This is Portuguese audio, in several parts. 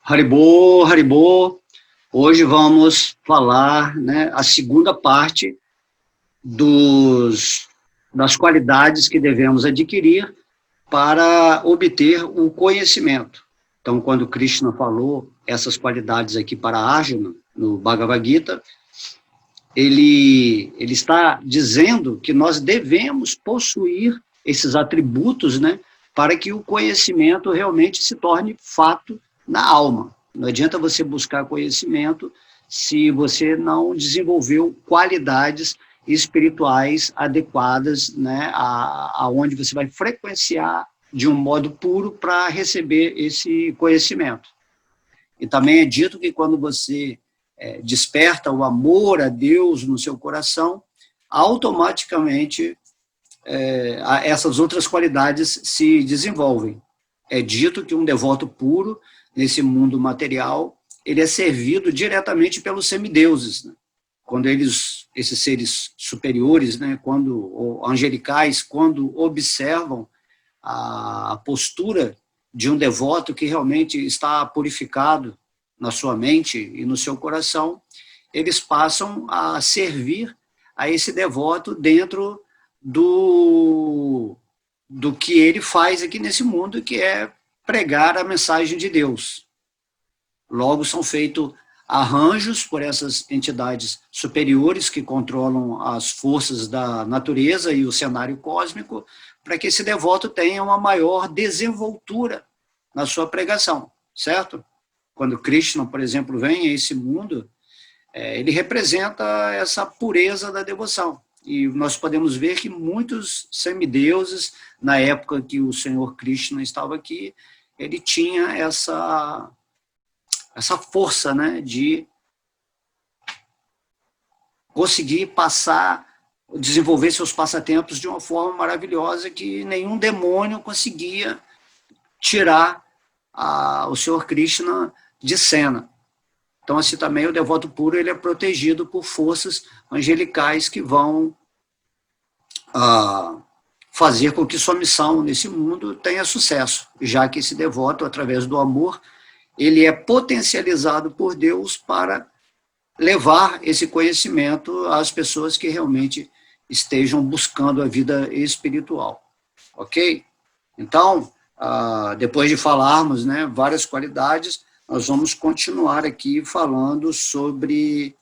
Haribô, Haribô. Hoje vamos falar, né, a segunda parte das qualidades que devemos adquirir para obter o conhecimento. Então, quando Krishna falou essas qualidades aqui para Arjuna, no Bhagavad Gita, ele está dizendo que nós devemos possuir esses atributos, né, para que o conhecimento realmente se torne fato na alma. Não adianta você buscar conhecimento se você não desenvolveu qualidades espirituais adequadas, né, aonde você vai frequenciar de um modo puro para receber esse conhecimento. E também é dito que quando você desperta o amor a Deus no seu coração, automaticamente essas outras qualidades se desenvolvem. É dito que um devoto puro, nesse mundo material, ele é servido diretamente pelos semideuses, né? Quando esses seres superiores, né, ou angelicais, quando observam a postura de um devoto que realmente está purificado na sua mente e no seu coração, eles passam a servir a esse devoto dentro do que ele faz aqui nesse mundo, que é pregar a mensagem de Deus. Logo, são feitos arranjos por essas entidades superiores que controlam as forças da natureza e o cenário cósmico, para que esse devoto tenha uma maior desenvoltura na sua pregação, certo? Quando Krishna, por exemplo, vem a esse mundo, ele representa essa pureza da devoção. E nós podemos ver que muitos semideuses, na época que o Senhor Krishna estava aqui, ele tinha essa força, né, de conseguir desenvolver seus passatempos de uma forma maravilhosa que nenhum demônio conseguia tirar o Senhor Krishna de cena. Então, assim também, o devoto puro ele é protegido por forças angelicais que vão fazer com que sua missão nesse mundo tenha sucesso, já que esse devoto, através do amor, ele é potencializado por Deus para levar esse conhecimento às pessoas que realmente estejam buscando a vida espiritual. Ok? Então, depois de falarmos, né, várias qualidades, nós vamos continuar aqui falando sobre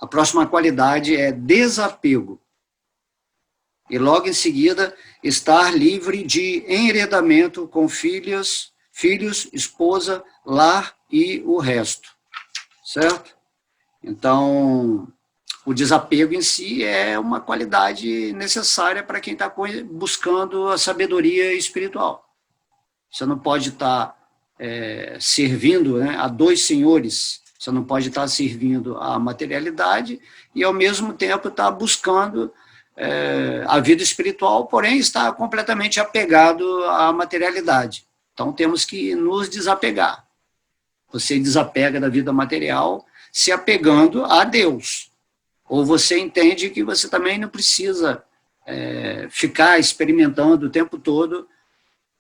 a próxima qualidade é desapego. E logo em seguida, estar livre de enredamento com filhos, esposa, lar e o resto. Certo? Então, o desapego em si é uma qualidade necessária para quem está buscando a sabedoria espiritual. Você não pode estar servindo, né, a dois senhores. Você não pode estar servindo a materialidade e, ao mesmo tempo, estar buscando a vida espiritual, porém está completamente apegado à materialidade. Então, temos que nos desapegar. Você desapega da vida material se apegando a Deus. Ou você entende que você também não precisa ficar experimentando o tempo todo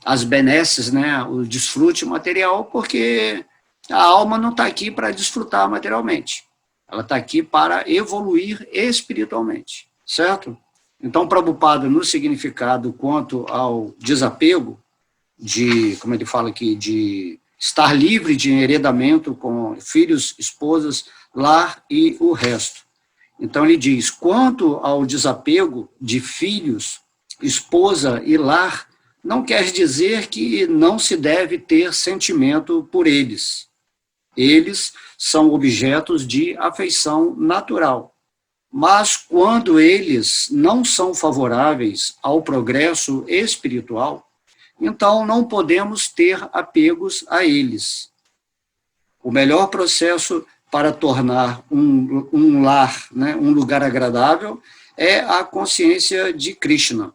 as benesses, né, o desfrute material, porque a alma não está aqui para desfrutar materialmente. Ela está aqui para evoluir espiritualmente, certo? Então, Prabhupada, no significado quanto ao desapego, como ele fala aqui, de estar livre de enredamento com filhos, esposas, lar e o resto. Então, ele diz, quanto ao desapego de filhos, esposa e lar, não quer dizer que não se deve ter sentimento por eles. Eles são objetos de afeição natural. Mas quando eles não são favoráveis ao progresso espiritual, então não podemos ter apegos a eles. O melhor processo para tornar um lar, né, um lugar agradável, é a consciência de Krishna.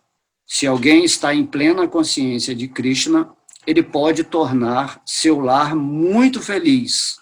Se alguém está em plena consciência de Krishna, ele pode tornar seu lar muito feliz,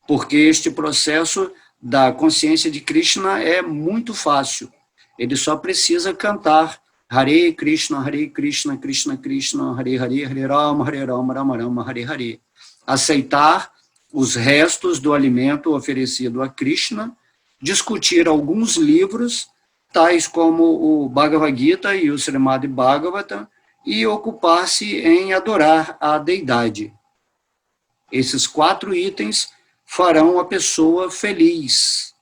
porque este processo da consciência de Krishna é muito fácil. Ele só precisa cantar Hare Krishna, Krishna Krishna, Hare Hare, Hare Rama, Rama Rama, Hare Hare. Aceitar os restos do alimento oferecido a Krishna, discutir alguns livros, tais como o Bhagavad Gita e o Srimad Bhagavatam, e ocupar-se em adorar a deidade. Esses 4 itens farão a pessoa feliz.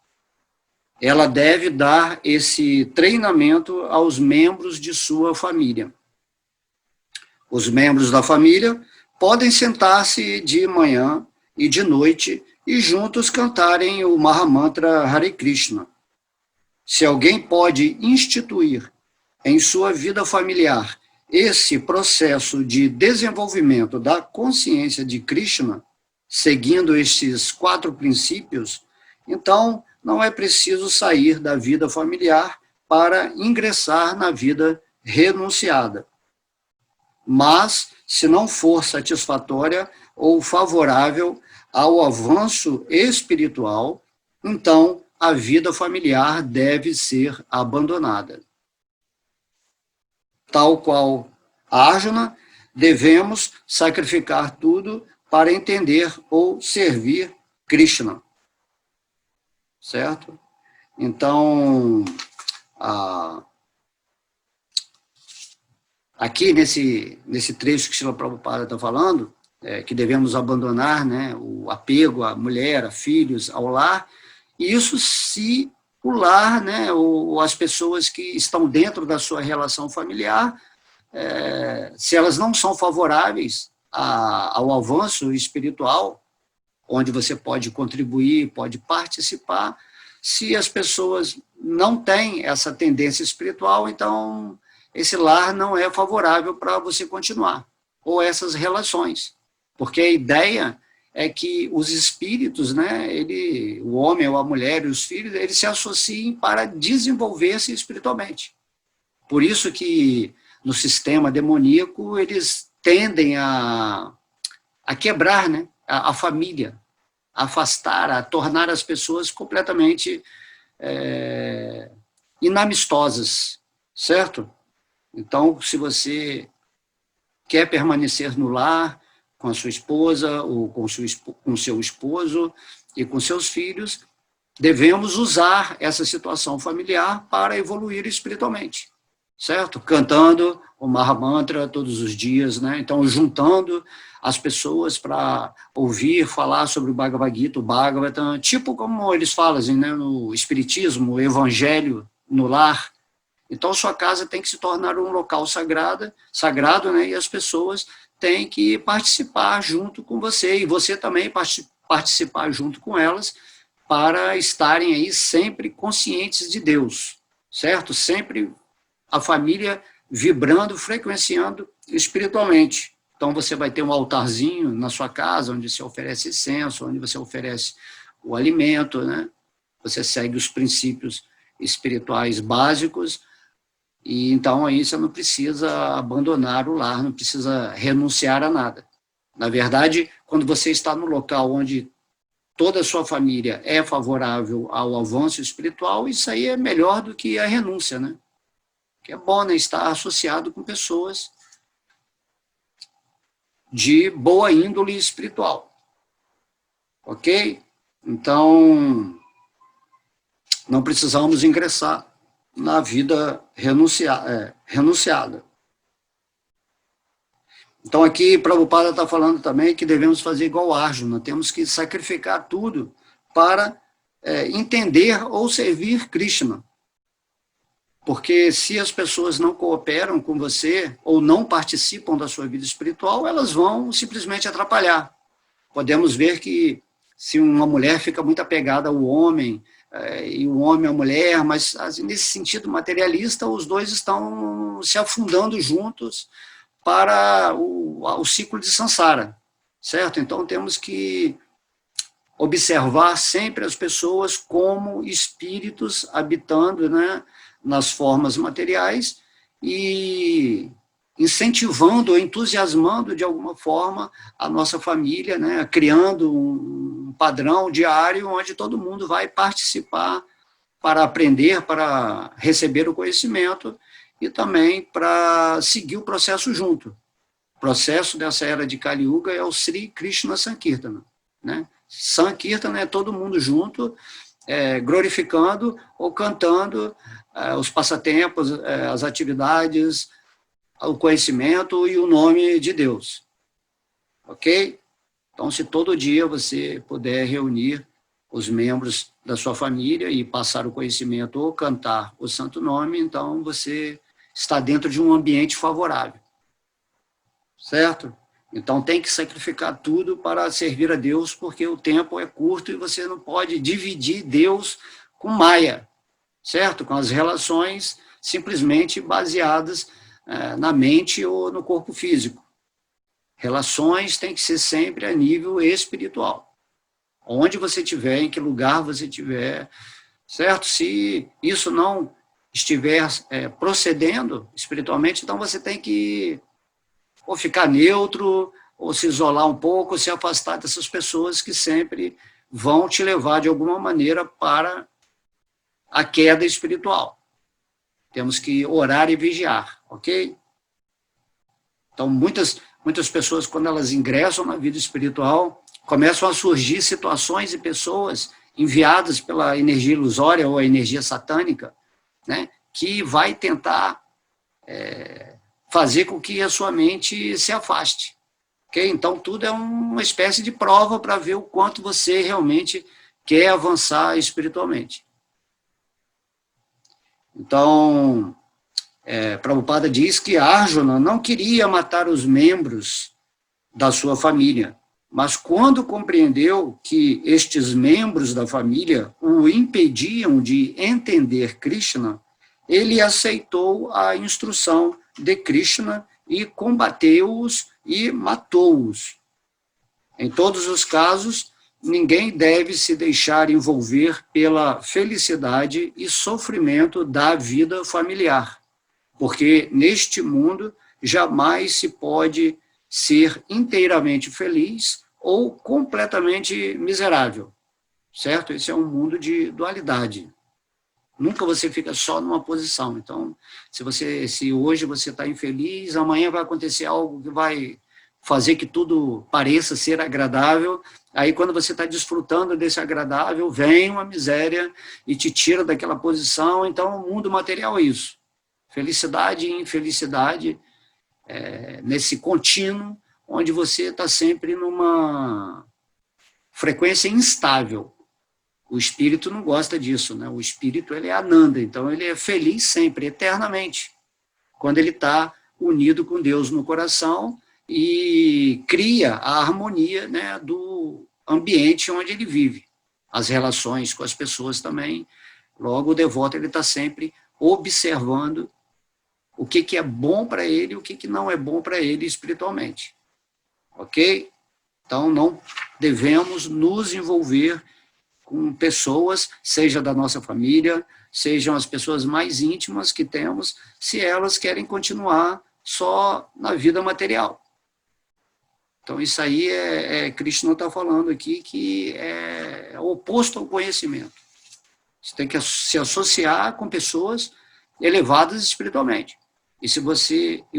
Ela deve dar esse treinamento aos membros de sua família. Os membros da família podem sentar-se de manhã e de noite e juntos cantarem o Mahamantra Hare Krishna. Se alguém pode instituir em sua vida familiar esse processo de desenvolvimento da consciência de Krishna, seguindo estes 4 princípios, então não é preciso sair da vida familiar para ingressar na vida renunciada. Mas, se não for satisfatória ou favorável ao avanço espiritual, então a vida familiar deve ser abandonada. Tal qual Arjuna, devemos sacrificar tudo para entender ou servir Krishna. Certo? Então, aqui nesse trecho que Srila Prabhupada está falando, que devemos abandonar, né, o apego à mulher, a filhos, ao lar, e isso se o lar, né, ou as pessoas que estão dentro da sua relação familiar, se elas não são favoráveis ao avanço espiritual, onde você pode contribuir, pode participar, se as pessoas não têm essa tendência espiritual, então esse lar não é favorável para você continuar, ou essas relações, porque a ideia é que os espíritos, né, o homem ou a mulher e os filhos, eles se associem para desenvolver-se espiritualmente. Por isso que no sistema demoníaco eles tendem a quebrar, né, a família, a afastar, a tornar as pessoas completamente inamistosas, certo? Então, se você quer permanecer no lar, com a sua esposa, ou com seu esposo e com seus filhos, devemos usar essa situação familiar para evoluir espiritualmente, certo? Cantando o Mahamantra todos os dias, né? Então, juntando as pessoas para ouvir falar sobre o Bhagavad Gita, o Bhagavatam, tipo como eles falam assim, né, no Espiritismo, o Evangelho no lar. Então, sua casa tem que se tornar um local sagrado, né, e as pessoas têm que participar junto com você, e você também participar junto com elas, para estarem aí sempre conscientes de Deus, certo? Sempre a família vibrando, frequenciando espiritualmente. Então, você vai ter um altarzinho na sua casa, onde você oferece incenso, onde você oferece o alimento, né? Você segue os princípios espirituais básicos, e então aí você não precisa abandonar o lar, não precisa renunciar a nada. Na verdade, quando você está no local onde toda a sua família é favorável ao avanço espiritual, isso aí é melhor do que a renúncia, né? Que é bom, né, estar associado com pessoas de boa índole espiritual. Ok? Então, não precisamos ingressar na vida renunciada. Então, aqui, Prabhupada está falando também que devemos fazer igual Arjuna, temos que sacrificar tudo para entender ou servir Krishna. Porque se as pessoas não cooperam com você ou não participam da sua vida espiritual, elas vão simplesmente atrapalhar. Podemos ver que se uma mulher fica muito apegada ao homem, e o homem à mulher, mas assim, nesse sentido materialista, os dois estão se afundando juntos para o ciclo de samsara, certo? Então temos que observar sempre as pessoas como espíritos habitando, né, nas formas materiais e incentivando ou entusiasmando de alguma forma a nossa família, né, criando um padrão diário onde todo mundo vai participar para aprender, para receber o conhecimento e também para seguir o processo junto. O processo dessa era de Kali Yuga é o Sri Krishna Sankirtana, né? Sankirtan é todo mundo junto, glorificando ou cantando os passatempos, as atividades, o conhecimento e o nome de Deus. Ok? Então, se todo dia você puder reunir os membros da sua família e passar o conhecimento ou cantar o santo nome, então você está dentro de um ambiente favorável. Certo? Então tem que sacrificar tudo para servir a Deus, porque o tempo é curto e você não pode dividir Deus com Maia, certo? Com as relações simplesmente baseadas na mente ou no corpo físico. Relações têm que ser sempre a nível espiritual. Onde você estiver, em que lugar você estiver, certo? Se isso não estiver procedendo espiritualmente, então você tem que ou ficar neutro, ou se isolar um pouco, ou se afastar dessas pessoas que sempre vão te levar de alguma maneira para a queda espiritual. Temos que orar e vigiar, ok? Então, muitas pessoas, quando elas ingressam na vida espiritual, começam a surgir situações e pessoas enviadas pela energia ilusória ou a energia satânica, né, que vai tentar fazer com que a sua mente se afaste. Okay? Então, tudo é uma espécie de prova para ver o quanto você realmente quer avançar espiritualmente. Então, Prabhupada diz que Arjuna não queria matar os membros da sua família, mas quando compreendeu que estes membros da família o impediam de entender Krishna, ele aceitou a instrução de Krishna e combateu-os e matou-os. Em todos os casos, ninguém deve se deixar envolver pela felicidade e sofrimento da vida familiar, porque neste mundo jamais se pode ser inteiramente feliz ou completamente miserável, certo? Esse é um mundo de dualidade. Nunca você fica só numa posição. Então, se hoje você está infeliz, amanhã vai acontecer algo que vai fazer que tudo pareça ser agradável. Aí, quando você está desfrutando desse agradável, vem uma miséria e te tira daquela posição. Então, o mundo material é isso. Felicidade e infelicidade, nesse contínuo, onde você está sempre numa frequência instável. O espírito não gosta disso, né? O espírito, ele é Ananda, então ele é feliz sempre, eternamente, quando ele está unido com Deus no coração e cria a harmonia, né, do ambiente onde ele vive, as relações com as pessoas também. Logo, o devoto ele está sempre observando o que é bom para ele e o que não é bom para ele espiritualmente. Ok? Então, não devemos nos envolver com pessoas, seja da nossa família, sejam as pessoas mais íntimas que temos, se elas querem continuar só na vida material. Então, isso aí Krishna está falando aqui, que é oposto ao conhecimento. Você tem que se associar com pessoas elevadas espiritualmente. E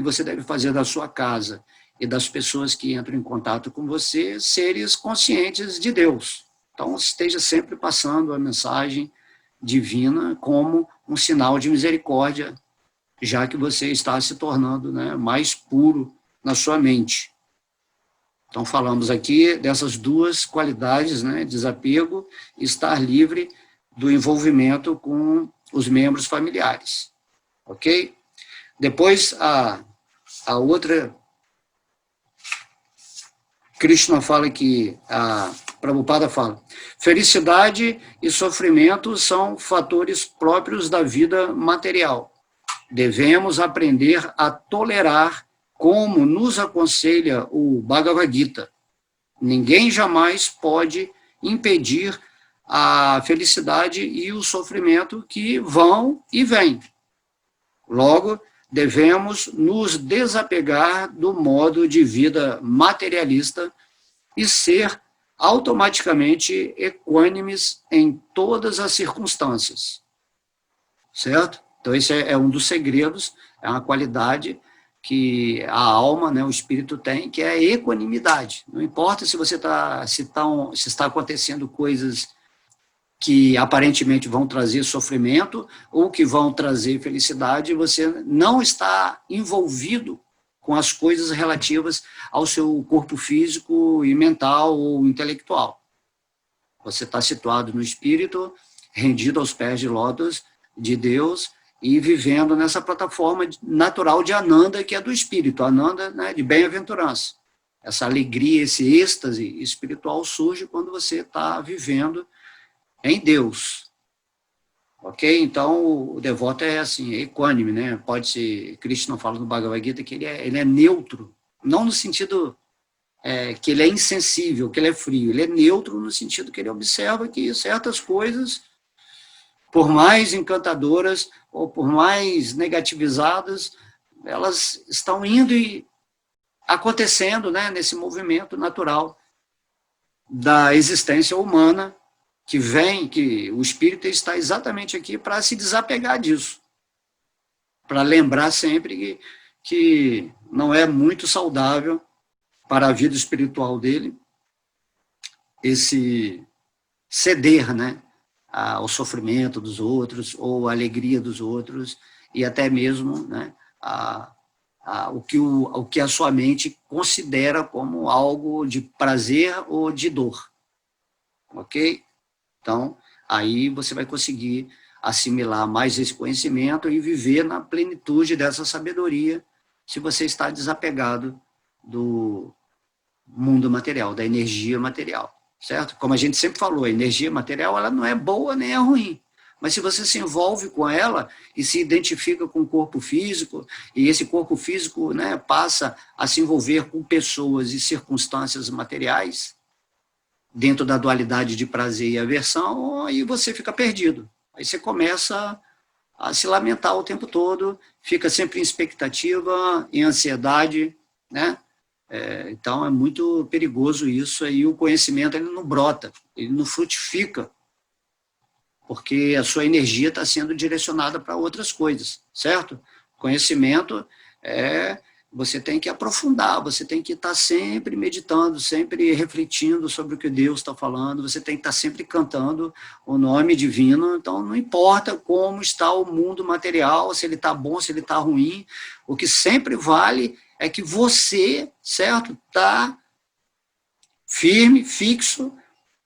você deve fazer da sua casa e das pessoas que entram em contato com você seres conscientes de Deus. Então, esteja sempre passando a mensagem divina como um sinal de misericórdia, já que você está se tornando, né, mais puro na sua mente. Então, falamos aqui dessas duas qualidades, né, desapego e estar livre do envolvimento com os membros familiares. Ok? Depois, a outra, Krishna fala que, a Prabhupada fala, felicidade e sofrimento são fatores próprios da vida material. Devemos aprender a tolerar, como nos aconselha o Bhagavad Gita. Ninguém jamais pode impedir a felicidade e o sofrimento que vão e vêm. Logo, devemos nos desapegar do modo de vida materialista e ser automaticamente equânimes em todas as circunstâncias. Certo? Então, esse é um dos segredos, é uma qualidade que a alma, né, o espírito tem, que é a equanimidade. Não importa se você se está acontecendo coisas que aparentemente vão trazer sofrimento ou que vão trazer felicidade, você não está envolvido com as coisas relativas ao seu corpo físico e mental ou intelectual. Você está situado no espírito, rendido aos pés de lótus de Deus e vivendo nessa plataforma natural de Ananda, que é do espírito, Ananda, né, de bem-aventurança. Essa alegria, esse êxtase espiritual surge quando você está vivendo em Deus. Ok? Então, o devoto é assim, é equânime, né? Pode ser, Krishna fala no Bhagavad Gita que ele é neutro, não no sentido que ele é insensível, que ele é frio, ele é neutro no sentido que ele observa que certas coisas, por mais encantadoras ou por mais negativizadas, elas estão indo e acontecendo, né, nesse movimento natural da existência humana, que o espírito está exatamente aqui para se desapegar disso, para lembrar sempre que não é muito saudável para a vida espiritual dele esse ceder, né, ao sofrimento dos outros ou à alegria dos outros e até mesmo, né, o que a sua mente considera como algo de prazer ou de dor. Ok? Então, aí você vai conseguir assimilar mais esse conhecimento e viver na plenitude dessa sabedoria, se você está desapegado do mundo material, da energia material, certo? Como a gente sempre falou, a energia material ela não é boa nem é ruim, mas se você se envolve com ela e se identifica com o corpo físico, e esse corpo físico, né, passa a se envolver com pessoas e circunstâncias materiais, dentro da dualidade de prazer e aversão, aí você fica perdido. Aí você começa a se lamentar o tempo todo, fica sempre em expectativa, em ansiedade, né? Então é muito perigoso isso, aí o conhecimento ele não brota, ele não frutifica, porque a sua energia está sendo direcionada para outras coisas, certo? Conhecimento você tem que aprofundar, você tem que estar sempre meditando, sempre refletindo sobre o que Deus está falando, você tem que estar sempre cantando o nome divino, então não importa como está o mundo material, se ele está bom, se ele está ruim, o que sempre vale é que você, certo, está firme, fixo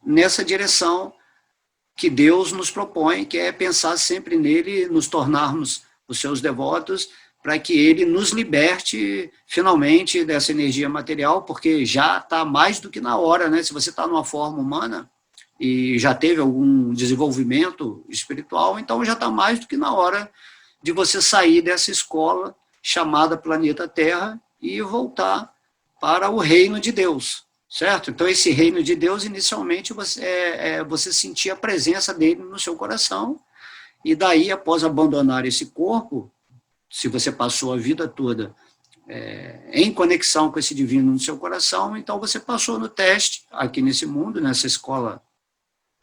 nessa direção que Deus nos propõe, que é pensar sempre nele, nos tornarmos os seus devotos, para que ele nos liberte finalmente dessa energia material, porque já está mais do que na hora, né? Se você está numa forma humana e já teve algum desenvolvimento espiritual, então já está mais do que na hora de você sair dessa escola chamada planeta Terra e voltar para o reino de Deus, certo? Então esse reino de Deus, inicialmente, você sentir a presença dele no seu coração, e daí, após abandonar esse corpo, se você passou a vida toda em conexão com esse divino no seu coração, então você passou no teste aqui nesse mundo, nessa escola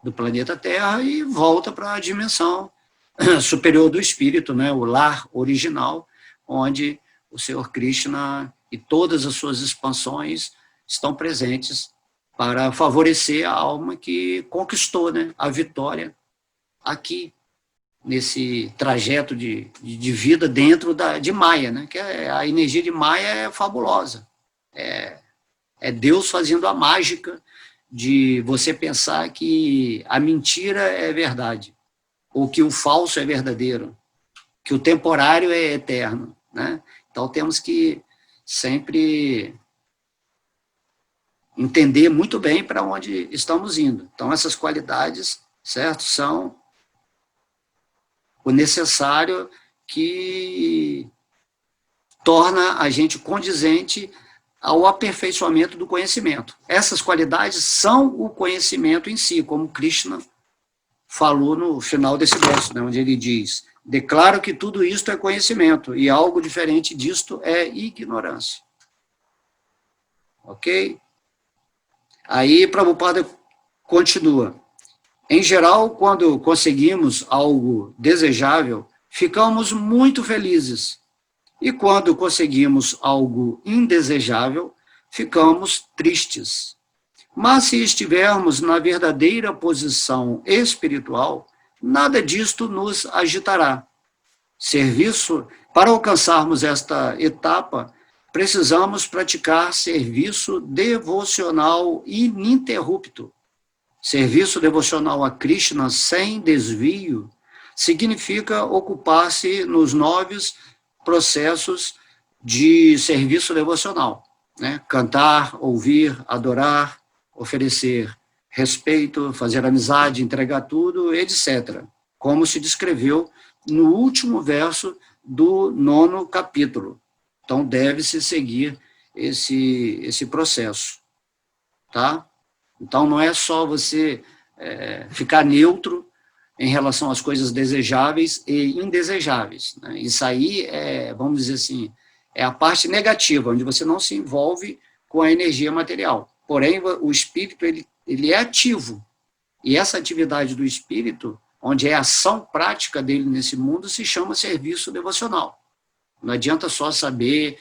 do planeta Terra, e volta para a dimensão superior do espírito, né, o lar original, onde o Senhor Krishna e todas as suas expansões estão presentes para favorecer a alma que conquistou, né, a vitória aqui, nesse trajeto de vida dentro de Maya, né? Que a energia de Maya é fabulosa. É Deus fazendo a mágica de você pensar que a mentira é verdade, ou que o falso é verdadeiro, que o temporário é eterno, né? Então temos que sempre entender muito bem para onde estamos indo. Então essas qualidades, certo, são o necessário que torna a gente condizente ao aperfeiçoamento do conhecimento. Essas qualidades são o conhecimento em si, como Krishna falou no final desse verso, né, onde ele diz: declaro que tudo isto é conhecimento, e algo diferente disto é ignorância. Ok? Aí Prabhupada continua. Em geral, quando conseguimos algo desejável, ficamos muito felizes E quando conseguimos algo indesejável, ficamos tristes. Mas se estivermos na verdadeira posição espiritual, nada disto nos agitará. Para alcançarmos esta etapa, precisamos praticar serviço devocional ininterrupto. Serviço devocional a Krishna sem desvio significa ocupar-se nos 9 processos de serviço devocional, né? Cantar, ouvir, adorar, oferecer respeito, fazer amizade, entregar tudo, etc. Como se descreveu no último verso do 9º capítulo. Então, deve-se seguir esse processo, tá? Então, não é só você ficar neutro em relação às coisas desejáveis e indesejáveis, né? Isso aí vamos dizer assim, é a parte negativa, onde você não se envolve com a energia material. Porém, o espírito, ele é ativo. E essa atividade do espírito, onde é a ação prática dele nesse mundo, se chama serviço devocional. Não adianta só saber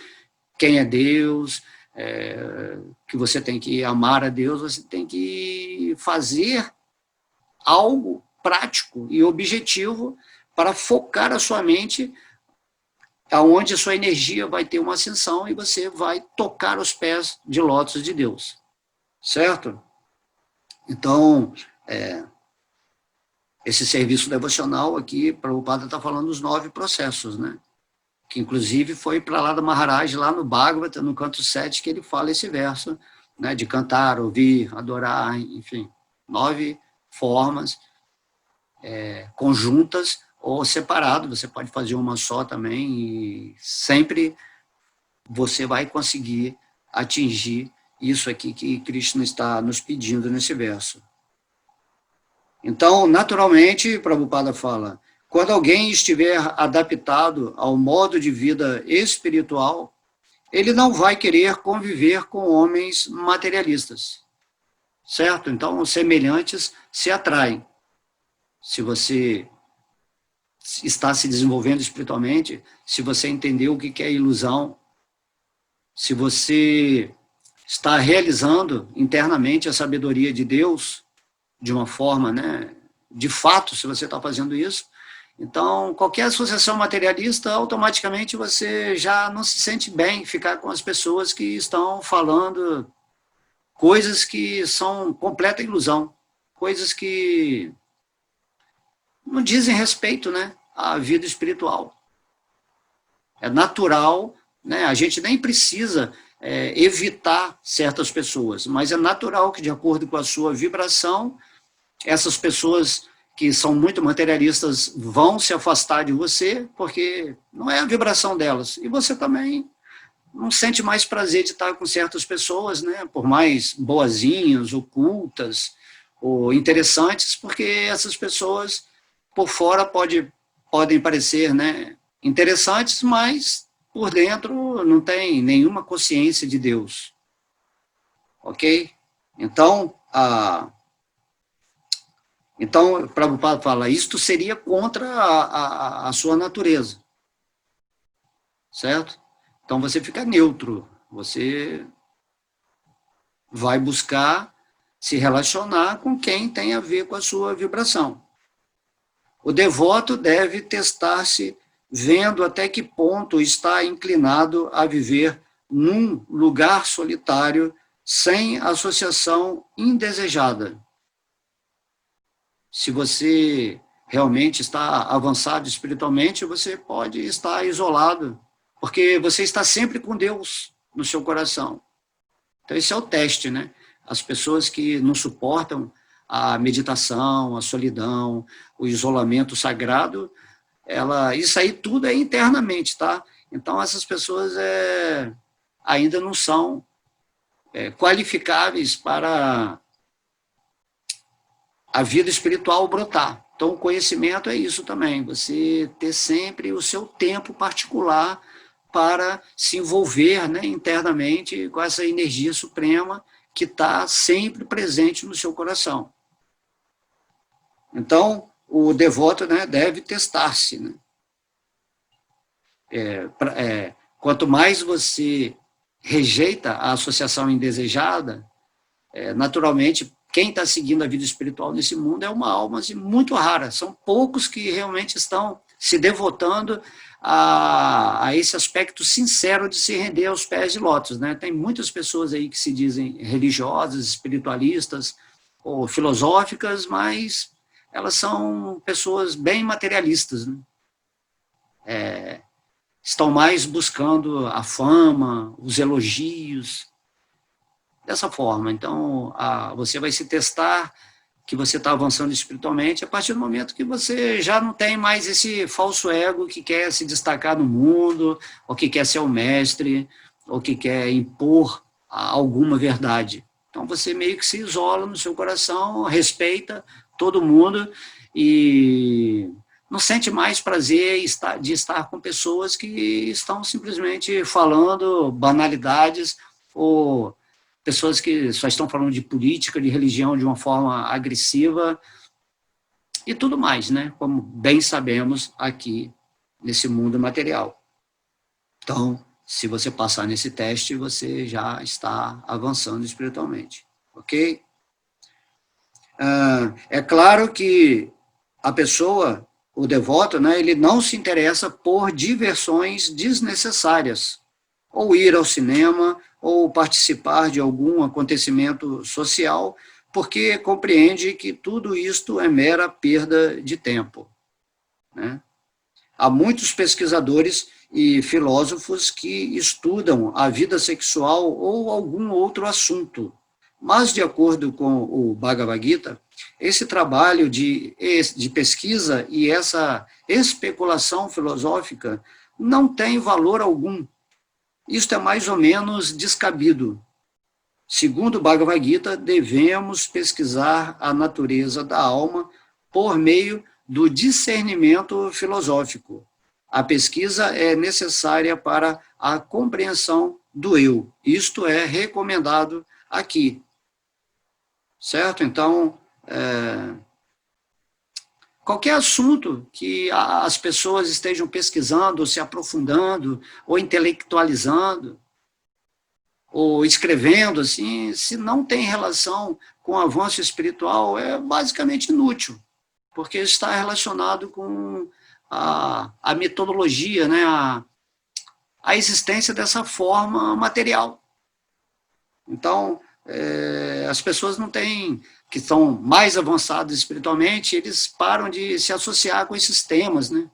quem é Deus, que você tem que amar a Deus, você tem que fazer algo prático e objetivo para focar a sua mente aonde a sua energia vai ter uma ascensão e você vai tocar os pés de lótus de Deus. Certo? Então, esse serviço devocional aqui, Prabhupada está falando dos 9 processos, né? Que inclusive foi para lá da Maharaj, lá no Bhagavata, no canto 7, que ele fala esse verso, né? De cantar, ouvir, adorar, enfim, 9 formas conjuntas ou separado, você pode fazer uma só também, e sempre você vai conseguir atingir isso aqui que Krishna está nos pedindo nesse verso. Então, naturalmente, Prabhupada fala, quando alguém estiver adaptado ao modo de vida espiritual, ele não vai querer conviver com homens materialistas, certo? Então, os semelhantes se atraem. Se você está se desenvolvendo espiritualmente, se você entendeu o que é ilusão, se você está realizando internamente a sabedoria de Deus, de uma forma, né, de fato, se você está fazendo isso, então, qualquer associação materialista, automaticamente você já não se sente bem ficar com as pessoas que estão falando coisas que são completa ilusão, coisas que não dizem respeito, né, à vida espiritual. É natural, né, a gente nem precisa evitar certas pessoas, mas é natural que, de acordo com a sua vibração, essas pessoas que são muito materialistas vão se afastar de você, porque não é a vibração delas. E você também não sente mais prazer de estar com certas pessoas, né, por mais boazinhas, ocultas ou interessantes, porque essas pessoas, por fora, podem parecer, né, interessantes, mas por dentro não tem nenhuma consciência de Deus. Ok? Então, Prabhupada fala, isto seria contra a sua natureza. Certo? Então, você fica neutro. Você vai buscar se relacionar com quem tem a ver com a sua vibração. O devoto deve testar-se vendo até que ponto está inclinado a viver num lugar solitário sem associação indesejada. Se você realmente está avançado espiritualmente, você pode estar isolado, porque você está sempre com Deus no seu coração. Então, esse é o teste, né? As pessoas que não suportam a meditação, a solidão, o isolamento sagrado, isso aí tudo é internamente, tá? Então, essas pessoas ainda não são qualificáveis para a vida espiritual brotar. Então, o conhecimento é isso também, você ter sempre o seu tempo particular para se envolver, né, internamente com essa energia suprema que está sempre presente no seu coração. Então, o devoto, né, deve testar-se, né? quanto mais você rejeita a associação indesejada, naturalmente, quem está seguindo a vida espiritual nesse mundo é uma alma assim, muito rara. São poucos que realmente estão se devotando a esse aspecto sincero de se render aos pés de lótus, né? Tem muitas pessoas aí que se dizem religiosas, espiritualistas ou filosóficas, mas elas são pessoas bem materialistas, né? Estão mais buscando a fama, os elogios, dessa forma. Então, você vai se testar que você está avançando espiritualmente a partir do momento que você já não tem mais esse falso ego que quer se destacar no mundo, ou que quer ser o mestre, ou que quer impor alguma verdade. Então, você meio que se isola no seu coração, respeita todo mundo e não sente mais prazer de estar com pessoas que estão simplesmente falando banalidades ou pessoas que só estão falando de política, de religião de uma forma agressiva e tudo mais, né? Como bem sabemos aqui nesse mundo material. Então, se você passar nesse teste, você já está avançando espiritualmente, ok? É claro que a pessoa, o devoto, né, ele não se interessa por diversões desnecessárias, ou ir ao cinema, ou participar de algum acontecimento social, porque compreende que tudo isto é mera perda de tempo, né? Há muitos pesquisadores e filósofos que estudam a vida sexual ou algum outro assunto, mas, de acordo com o Bhagavad Gita, esse trabalho de pesquisa e essa especulação filosófica não tem valor algum. Isto é mais ou menos descabido. Segundo o Bhagavad Gita, devemos pesquisar a natureza da alma por meio do discernimento filosófico. A pesquisa é necessária para a compreensão do eu. Isto é recomendado aqui. Certo? Então, qualquer assunto que as pessoas estejam pesquisando, ou se aprofundando, ou intelectualizando, ou escrevendo, assim, se não tem relação com o avanço espiritual, é basicamente inútil, porque está relacionado com a metodologia, né, a existência dessa forma material. Então, as pessoas não têm, que estão mais avançadas espiritualmente, eles param de se associar com esses temas, né?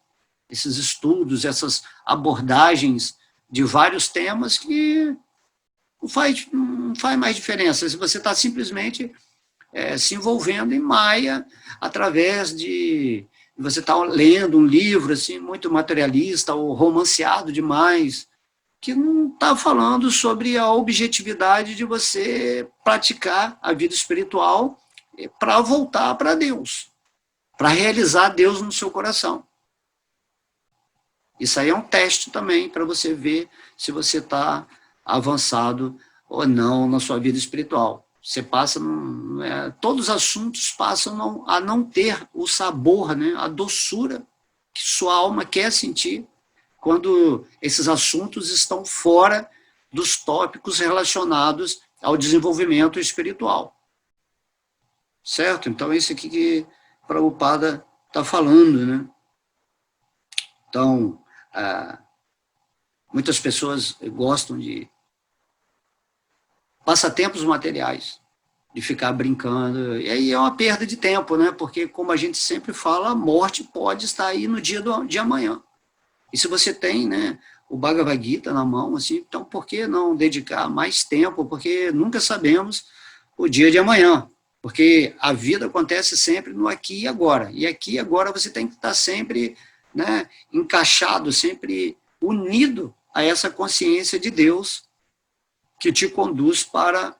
Esses estudos, essas abordagens de vários temas que não faz mais diferença. Se você está simplesmente se envolvendo em Maya através de... Você está lendo um livro assim, muito materialista ou romanceado demais, que não está falando sobre a objetividade de você praticar a vida espiritual para voltar para Deus, para realizar Deus no seu coração. Isso aí é um teste também para você ver se você está avançado ou não na sua vida espiritual. Você passa, todos os assuntos passam a não ter o sabor, né, a doçura que sua alma quer sentir quando esses assuntos estão fora dos tópicos relacionados ao desenvolvimento espiritual. Certo? Então, é isso aqui que Prabhupada está falando, né? Então, muitas pessoas gostam de passatempos materiais, de ficar brincando, e aí é uma perda de tempo, né? Porque, como a gente sempre fala, a morte pode estar aí no dia de amanhã. E se você tem, né, o Bhagavad Gita na mão, assim, então por que não dedicar mais tempo? Porque nunca sabemos o dia de amanhã, porque a vida acontece sempre no aqui e agora, e aqui e agora você tem que estar sempre, né, encaixado, sempre unido a essa consciência de Deus que te conduz para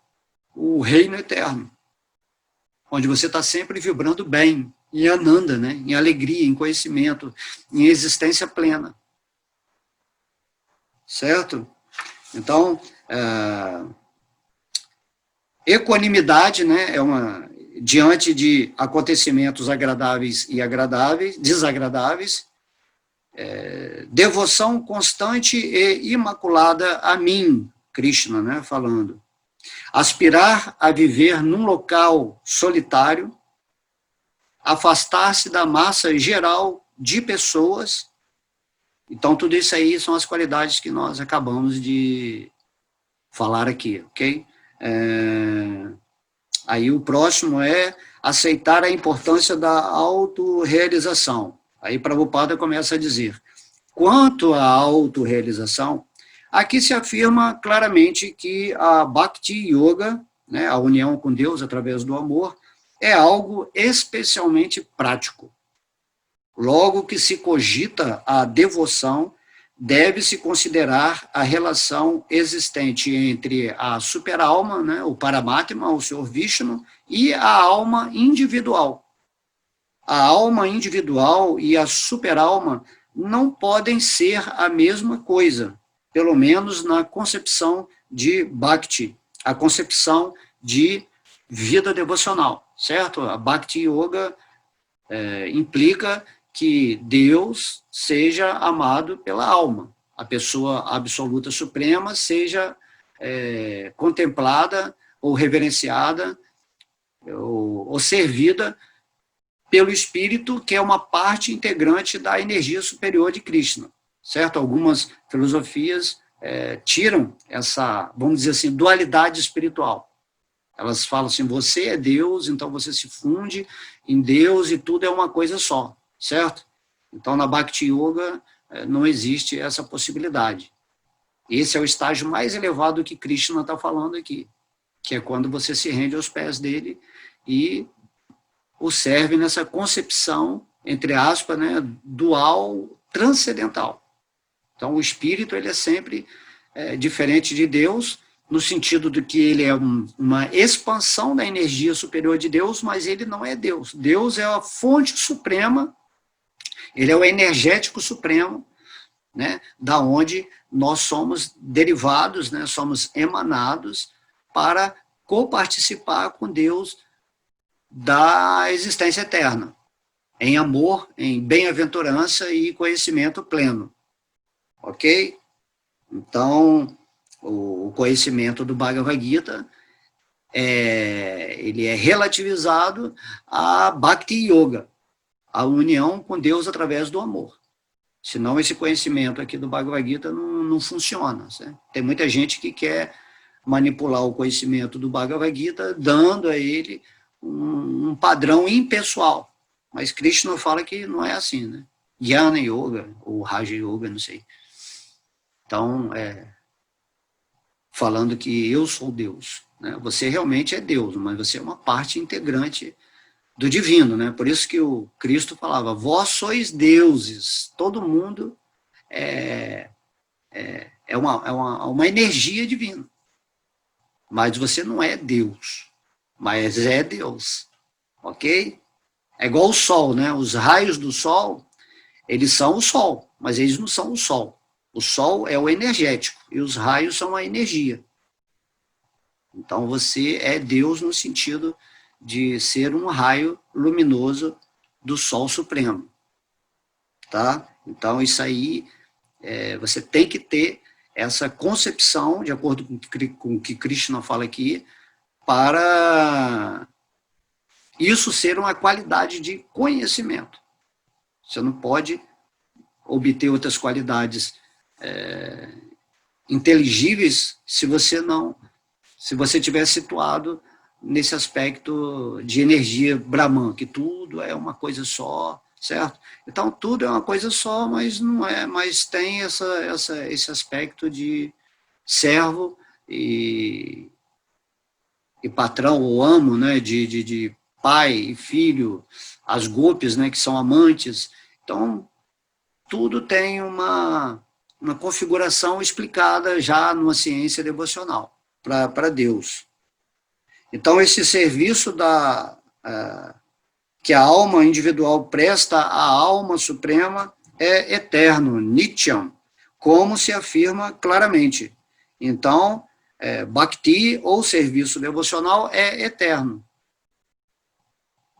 o reino eterno, onde você está sempre vibrando bem, em Ananda, né? Em alegria, em conhecimento, em existência plena. Certo? Então, equanimidade, né, diante de acontecimentos agradáveis e desagradáveis, devoção constante e imaculada a mim, Krishna, né, falando. Aspirar a viver num local solitário, afastar-se da massa geral de pessoas. Então, tudo isso aí são as qualidades que nós acabamos de falar aqui, ok? Aí o próximo é aceitar a importância da autorrealização. Aí Prabhupada começa a dizer, quanto à autorrealização, aqui se afirma claramente que a Bhakti Yoga, né, a união com Deus através do amor, é algo especialmente prático. Logo que se cogita a devoção, deve-se considerar a relação existente entre a superalma, né, o Paramatma, o Senhor Vishnu, e a alma individual. A alma individual e a superalma não podem ser a mesma coisa, pelo menos na concepção de Bhakti, a concepção de vida devocional, certo? A Bhakti Yoga implica que Deus seja amado pela alma, a pessoa absoluta suprema seja contemplada ou reverenciada ou servida pelo espírito, que é uma parte integrante da energia superior de Krishna, certo? Algumas filosofias tiram essa, vamos dizer assim, dualidade espiritual. Elas falam assim, você é Deus, então você se funde em Deus e tudo é uma coisa só, certo? Então, na Bhakti Yoga, não existe essa possibilidade. Esse é o estágio mais elevado que Krishna está falando aqui, que é quando você se rende aos pés dele e o serve nessa concepção, entre aspas, né, dual, transcendental. Então, o espírito ele é sempre diferente de Deus, no sentido de que ele é uma expansão da energia superior de Deus, mas ele não é Deus. Deus é a fonte suprema, ele é o energético supremo, né, da onde nós somos derivados, né, somos emanados para coparticipar com Deus da existência eterna, em amor, em bem-aventurança e conhecimento pleno. Ok? Então, o conhecimento do Bhagavad Gita ele é relativizado à Bhakti Yoga, a união com Deus através do amor. Senão esse conhecimento aqui do Bhagavad Gita não funciona. Certo? Tem muita gente que quer manipular o conhecimento do Bhagavad Gita, dando a ele um padrão impessoal. Mas Krishna fala que não é assim, né? Jnana Yoga, ou Raja Yoga, não sei. Então, falando que eu sou Deus. Né? Você realmente é Deus, mas você é uma parte integrante do divino, né? Por isso que o Cristo falava, vós sois deuses, todo mundo é uma energia divina. Mas você não é Deus, mas é Deus, ok? É igual o sol, né? Os raios do sol, eles são o sol, mas eles não são o sol. O sol é o energético e os raios são a energia. Então você é Deus no sentido de ser um raio luminoso do Sol Supremo, tá? Então isso aí, você tem que ter essa concepção, de acordo com o que Krishna fala aqui, para isso ser uma qualidade de conhecimento. Você não pode obter outras qualidades inteligíveis se você estiver situado nesse aspecto de energia Brahman, que tudo é uma coisa só, certo? Então, tudo é uma coisa só, mas não é, mas tem esse aspecto de servo e patrão, ou amo, né, de pai e filho, as gopis, né, que são amantes. Então, tudo tem uma configuração explicada já numa ciência devocional para Deus. Então, esse serviço que a alma individual presta à alma suprema é eterno, Nityam, como se afirma claramente. Então, Bhakti, ou serviço devocional, é eterno.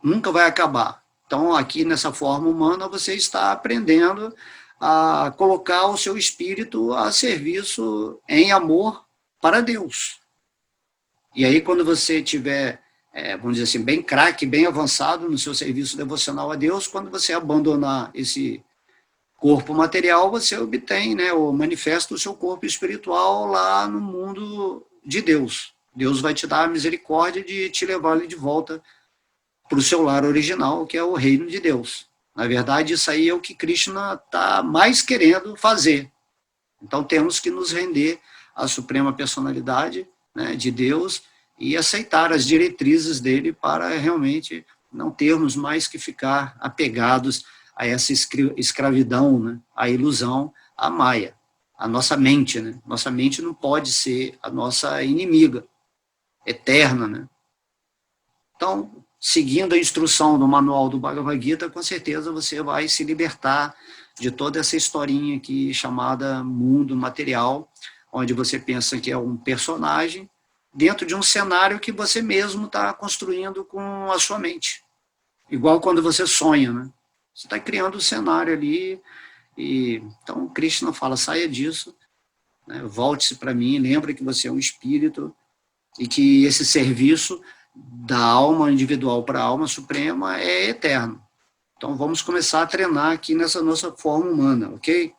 Nunca vai acabar. Então, aqui nessa forma humana, você está aprendendo a colocar o seu espírito a serviço em amor para Deus. E aí, quando você tiver, vamos dizer assim, bem craque, bem avançado no seu serviço devocional a Deus, quando você abandonar esse corpo material, você obtém, né, o manifesto do seu corpo espiritual lá no mundo de Deus. Deus vai te dar a misericórdia de te levar de volta para o seu lar original, que é o reino de Deus. Na verdade, isso aí é o que Krishna está mais querendo fazer. Então, temos que nos render à suprema personalidade, né, de Deus e aceitar as diretrizes dele para realmente não termos mais que ficar apegados a essa escravidão, né, a ilusão, a maia, a nossa mente. Né? Nossa mente não pode ser a nossa inimiga eterna. Né? Então, seguindo a instrução do manual do Bhagavad Gita, com certeza você vai se libertar de toda essa historinha aqui chamada mundo material, onde você pensa que é um personagem dentro de um cenário que você mesmo está construindo com a sua mente. Igual quando você sonha, né? Você está criando um cenário ali, e então Krishna fala, saia disso, né? Volte-se para mim, lembre que você é um espírito e que esse serviço da alma individual para a alma suprema é eterno. Então vamos começar a treinar aqui nessa nossa forma humana, ok?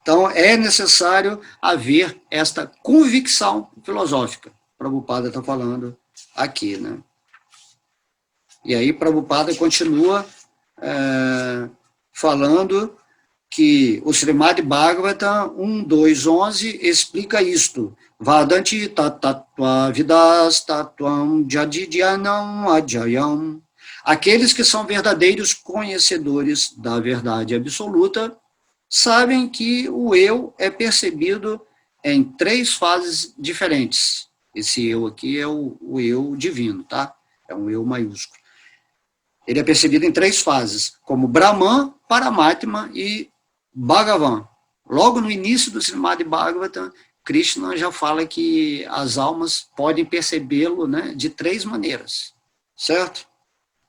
Então é necessário haver esta convicção filosófica. Prabhupada está falando aqui, né? E aí Prabhupada continua falando que o Srimad Bhagavatam 1.2.11 explica isto. Vadanti tatatva vidas tatvam jadidyanam ajayam. Aqueles que são verdadeiros conhecedores da verdade absoluta sabem que o eu é percebido em 3 fases diferentes. Esse eu aqui é o eu divino, tá? É um eu maiúsculo. Ele é percebido em 3 fases, como Brahman, Paramatma e Bhagavan. Logo no início do Srimad Bhagavatam, Krishna já fala que as almas podem percebê-lo, né, de 3 maneiras, certo?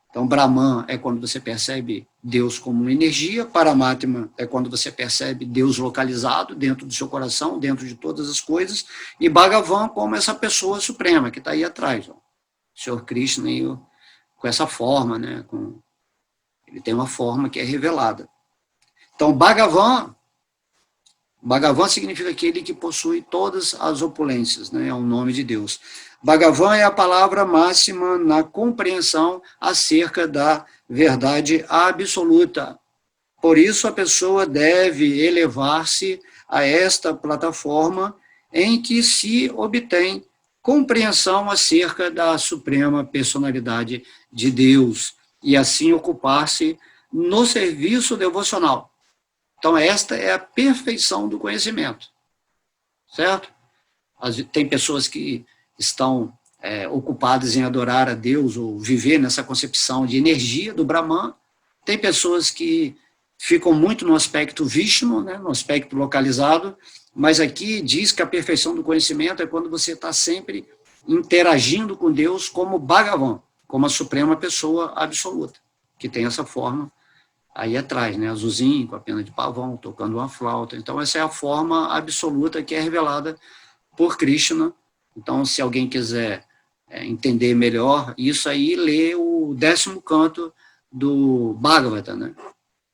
Então, Brahman é quando você percebe Deus como uma energia, Paramatma é quando você percebe Deus localizado dentro do seu coração, dentro de todas as coisas, e Bhagavan como essa pessoa suprema que está aí atrás, ó. O Senhor Krishna com essa forma, né? Ele tem uma forma que é revelada. Então, Bhagavan significa aquele que possui todas as opulências, né? É o nome de Deus. Bhagavan é a palavra máxima na compreensão acerca da verdade absoluta. Por isso, a pessoa deve elevar-se a esta plataforma em que se obtém compreensão acerca da suprema personalidade de Deus e assim ocupar-se no serviço devocional. Então, esta é a perfeição do conhecimento, certo? Tem pessoas que estão ocupadas em adorar a Deus ou viver nessa concepção de energia do Brahman. Tem pessoas que ficam muito no aspecto Vishnu, né, no aspecto localizado, mas aqui diz que a perfeição do conhecimento é quando você está sempre interagindo com Deus como Bhagavan, como a suprema pessoa absoluta, que tem essa forma aí atrás, né, azulzinho, com a pena de pavão, tocando uma flauta. Então, essa é a forma absoluta que é revelada por Krishna. Então, se alguém quiser entender melhor isso aí, lê o 10º canto do Bhagavatam, né?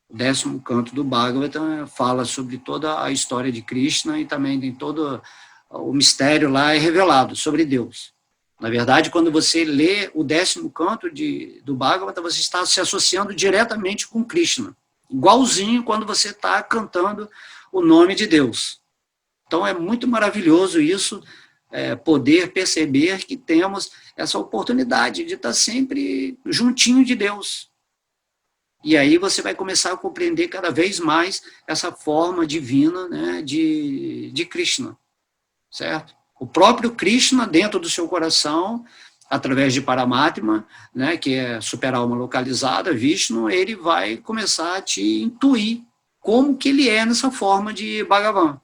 O 10º canto do Bhagavatam fala sobre toda a história de Krishna e também tem todo o mistério lá é revelado sobre Deus. Na verdade, quando você lê o 10º canto do Bhagavatam, você está se associando diretamente com Krishna, igualzinho quando você está cantando o nome de Deus. Então, é muito maravilhoso isso, poder perceber que temos essa oportunidade de estar sempre juntinho de Deus. E aí você vai começar a compreender cada vez mais essa forma divina, né, de Krishna, certo? O próprio Krishna dentro do seu coração, através de Paramatma, né, que é super-alma localizada, Vishnu, ele vai começar a te intuir como que ele é nessa forma de Bhagavan.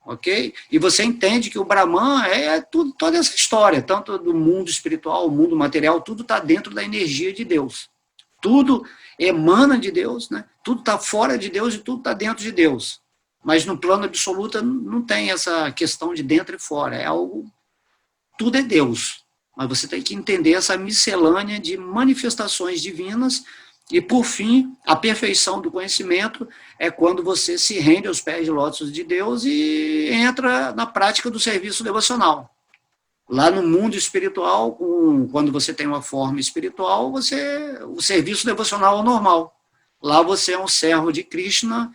Ok? E você entende que o Brahman é tudo, toda essa história, tanto do mundo espiritual, o mundo material, tudo está dentro da energia de Deus. Tudo emana de Deus, né? Tudo está fora de Deus e tudo está dentro de Deus. Mas no plano absoluto não tem essa questão de dentro e fora, é algo, tudo é Deus. Mas você tem que entender essa miscelânea de manifestações divinas e, por fim, a perfeição do conhecimento é quando você se rende aos pés de lótus de Deus e entra na prática do serviço devocional. Lá no mundo espiritual, quando você tem uma forma espiritual, o serviço devocional é normal. Lá você é um servo de Krishna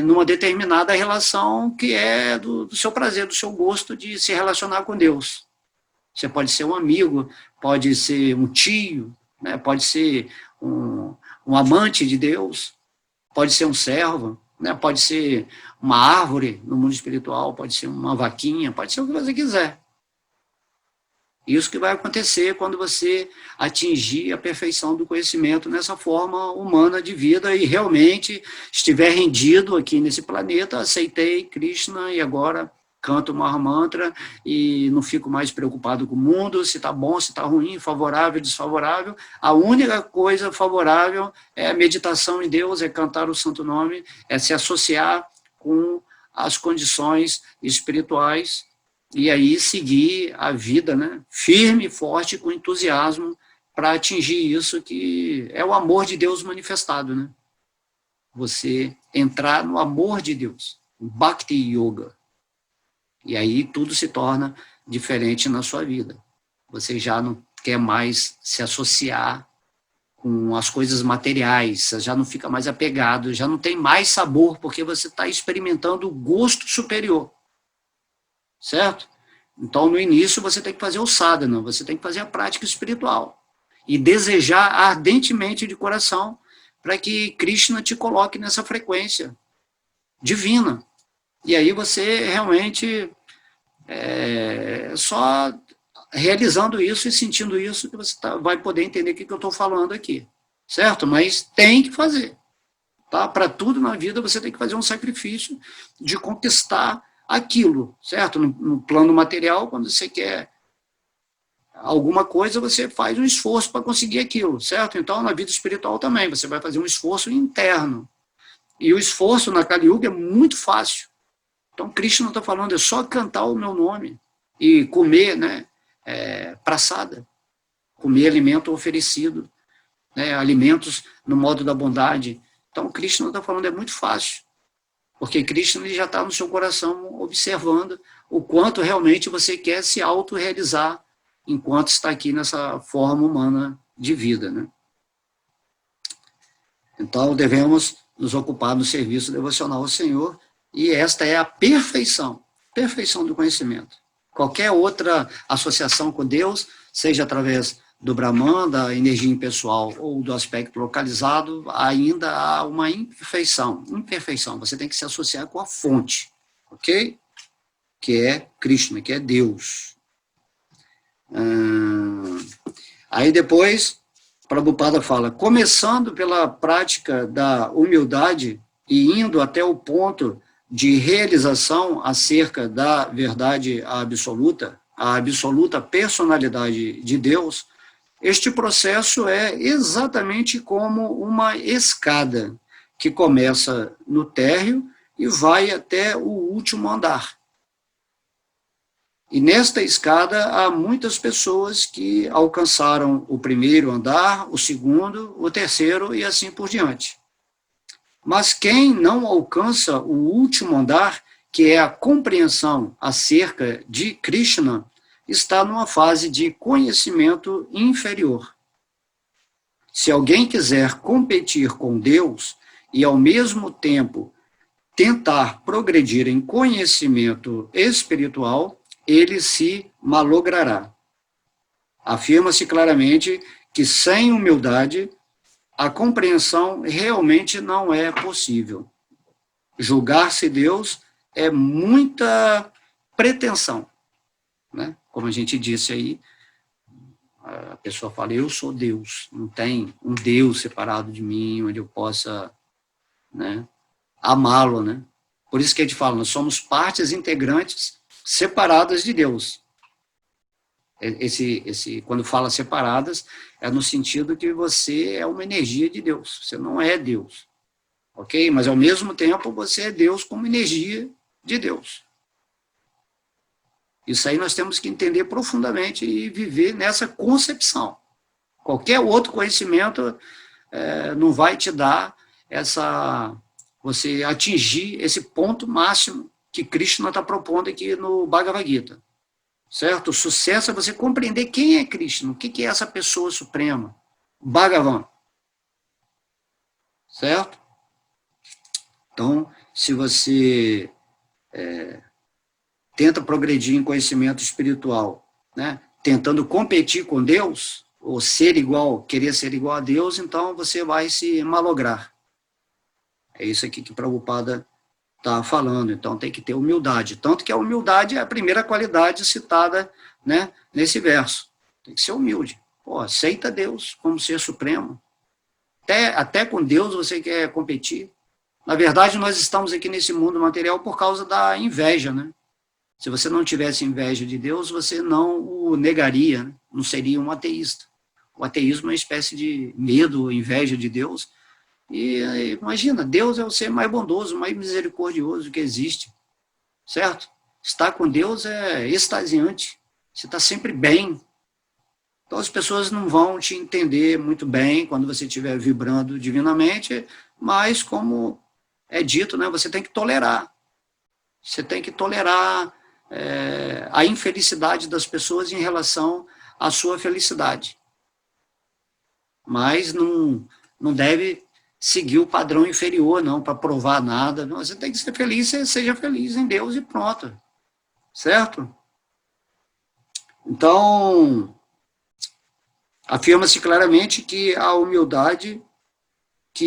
numa determinada relação que é do seu prazer, do seu gosto de se relacionar com Deus. Você pode ser um amigo, pode ser um tio, né? Pode ser um amante de Deus, pode ser um servo, né? Pode ser uma árvore no mundo espiritual, pode ser uma vaquinha, pode ser o que você quiser. Isso que vai acontecer quando você atingir a perfeição do conhecimento nessa forma humana de vida e realmente estiver rendido aqui nesse planeta, aceitei Krishna e agora canto o Mahamantra e não fico mais preocupado com o mundo, se está bom, se está ruim, favorável, desfavorável. A única coisa favorável é a meditação em Deus, é cantar o santo nome, é se associar com as condições espirituais e aí seguir a vida, né, firme e forte, com entusiasmo, para atingir isso que é o amor de Deus manifestado, né? Você entrar no amor de Deus, Bhakti Yoga. E aí tudo se torna diferente na sua vida. Você já não quer mais se associar com as coisas materiais, você já não fica mais apegado, já não tem mais sabor, porque você está experimentando o gosto superior. Certo? Então, no início, você tem que fazer o sadhana, você tem que fazer a prática espiritual. E desejar ardentemente de coração para que Krishna te coloque nessa frequência divina. E aí você realmente, só realizando isso e sentindo isso, que você vai poder entender o que eu estou falando aqui. Certo? Mas tem que fazer. Tá? Para tudo na vida, você tem que fazer um sacrifício de conquistar aquilo, certo? No plano material, quando você quer alguma coisa, você faz um esforço para conseguir aquilo, certo? Então, na vida espiritual também, você vai fazer um esforço interno. E o esforço na Kali Yuga é muito fácil. Então, Krishna está falando, é só cantar o meu nome e comer, né, praçada, comer alimento oferecido, né, alimentos no modo da bondade. Então, Krishna está falando, é muito fácil. Porque Krishna já está no seu coração observando o quanto realmente você quer se autorrealizar enquanto está aqui nessa forma humana de vida, né? Então, devemos nos ocupar no serviço devocional ao Senhor, e esta é a perfeição do conhecimento. Qualquer outra associação com Deus, seja através do Brahman, da energia impessoal ou do aspecto localizado, ainda há uma imperfeição. Você tem que se associar com a fonte, ok? Que é Krishna, que é Deus. Aí depois, Prabhupada fala, começando pela prática da humildade e indo até o ponto de realização acerca da verdade absoluta, a absoluta personalidade de Deus, este processo é exatamente como uma escada que começa no térreo e vai até o último andar. E nesta escada há muitas pessoas que alcançaram o primeiro andar, o segundo, o terceiro e assim por diante. Mas quem não alcança o último andar, que é a compreensão acerca de Krishna, está numa fase de conhecimento inferior. Se alguém quiser competir com Deus e, ao mesmo tempo, tentar progredir em conhecimento espiritual, ele se malogrará. Afirma-se claramente que, sem humildade, a compreensão realmente não é possível. Julgar-se Deus é muita pretensão, né? Como a gente disse aí, a pessoa fala, eu sou Deus, não tem um Deus separado de mim, onde eu possa, né, amá-lo, né? Por isso que a gente fala, nós somos partes integrantes separadas de Deus. Quando fala separadas, é no sentido que você é uma energia de Deus, você não é Deus, ok? Mas, ao mesmo tempo, você é Deus como energia de Deus. Isso aí nós temos que entender profundamente e viver nessa concepção. Qualquer outro conhecimento não vai te dar você atingir esse ponto máximo que Krishna está propondo aqui no Bhagavad Gita. Certo? O sucesso é você compreender quem é Krishna, o que é essa pessoa suprema, Bhagavan. Certo? Então, se você tenta progredir em conhecimento espiritual, né, tentando competir com Deus, ou querer ser igual a Deus, então você vai se malograr. É isso aqui que Prabhupada está falando. Então tem que ter humildade. Tanto que a humildade é a primeira qualidade citada, né, nesse verso. Tem que ser humilde. Pô, aceita Deus como ser supremo. Até com Deus você quer competir. Na verdade, nós estamos aqui nesse mundo material por causa da inveja, né? Se você não tivesse inveja de Deus, você não o negaria, né? Não seria um ateísta. O ateísmo é uma espécie de medo, inveja de Deus. E imagina, Deus é o ser mais bondoso, mais misericordioso que existe, certo? Estar com Deus é extasiante, você está sempre bem. Então as pessoas não vão te entender muito bem quando você estiver vibrando divinamente, mas como é dito, né, você tem que tolerar. Você tem que tolerar a infelicidade das pessoas em relação à sua felicidade. Mas não deve seguir o padrão inferior, não, para provar nada. Não, você tem que ser feliz, seja feliz em Deus e pronto. Certo? Então, afirma-se claramente que